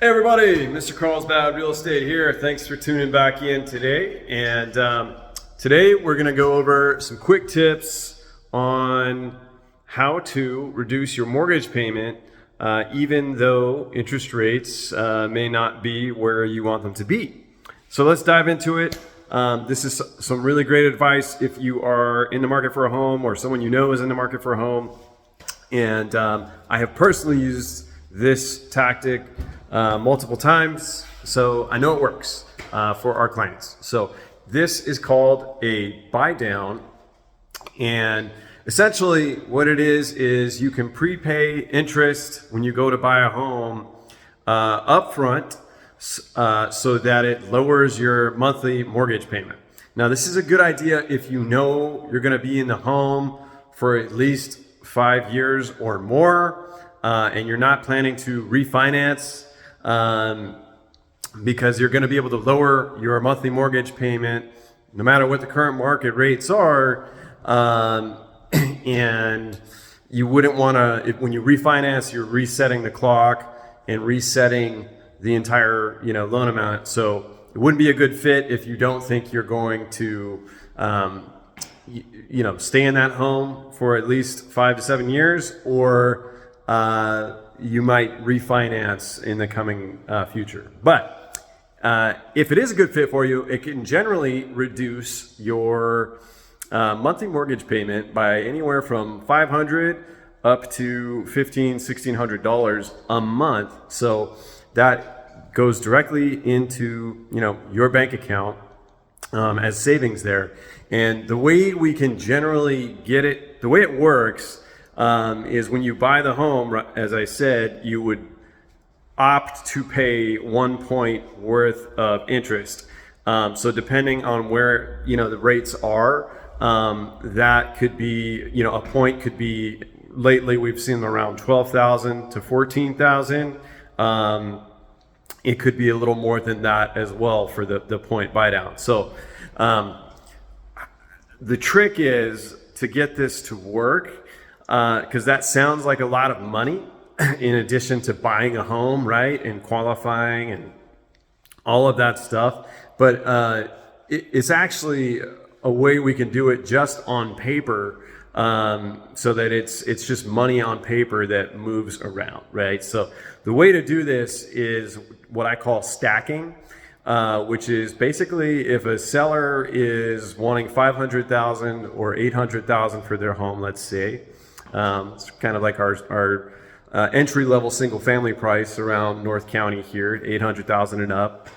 Hey everybody, Mr. Carlsbad Real Estate here. Thanks for tuning back in today. And today we're going to go over some quick tips on how to reduce your mortgage payment even though interest rates may not be where you want them to be. So let's dive into it. This is some really great advice if you are in the market for a home or someone you know is in the market for a home. And I have personally used this tactic multiple times, so I know it works for our clients. So this is called a buy down, and essentially what it is you can prepay interest when you go to buy a home upfront so that it lowers your monthly mortgage payment. Now this is a good idea if you know you're going to be in the home for at least 5 years or more and you're not planning to refinance, because you're going to be able to lower your monthly mortgage payment no matter what the current market rates are, and you wouldn't want to, when you refinance, you're resetting the clock and resetting the entire loan amount. So it wouldn't be a good fit if you don't think you're going to stay in that home for at least 5 to 7 years, or you might refinance in the coming future. But if it is a good fit for you, it can generally reduce your monthly mortgage payment by anywhere from $500 up to $1,500, $1,600 a month. So that goes directly into your bank account as savings there. And the way we can generally get it, the way it works, is when you buy the home, as I said, you would opt to pay 1 point worth of interest. So depending on where the rates are, that could be a point could be, lately we've seen around 12,000 to 14,000. It could be a little more than that as well for the point buy down. So the trick is to get this to work, because that sounds like a lot of money in addition to buying a home, right, and qualifying and all of that stuff. But it's actually a way we can do it just on paper, so that it's just money on paper that moves around, right? So the way to do this is what I call stacking, which is basically if a seller is wanting $500,000 or $800,000 for their home, let's say. It's kind of like our entry-level single-family price around North County here, $800,000 and up.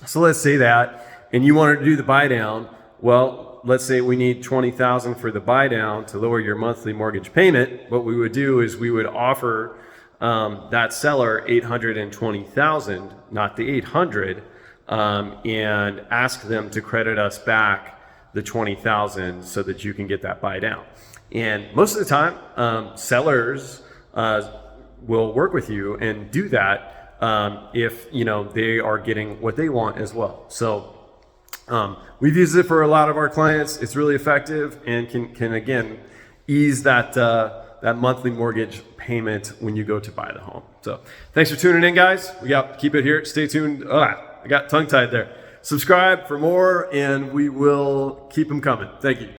So let's say that, and you wanted to do the buy down. Well, let's say we need $20,000 for the buy down to lower your monthly mortgage payment. What we would do is we would offer that seller $820,000, not the $800, and ask them to credit us back the $20,000 so that you can get that buy down. And most of the time, sellers will work with you and do that if they are getting what they want as well. So we've used it for a lot of our clients. It's really effective and can again ease that monthly mortgage payment when you go to buy the home. So thanks for tuning in, guys. Keep it here. Stay tuned. I got tongue tied there. Subscribe for more, and we will keep them coming. Thank you.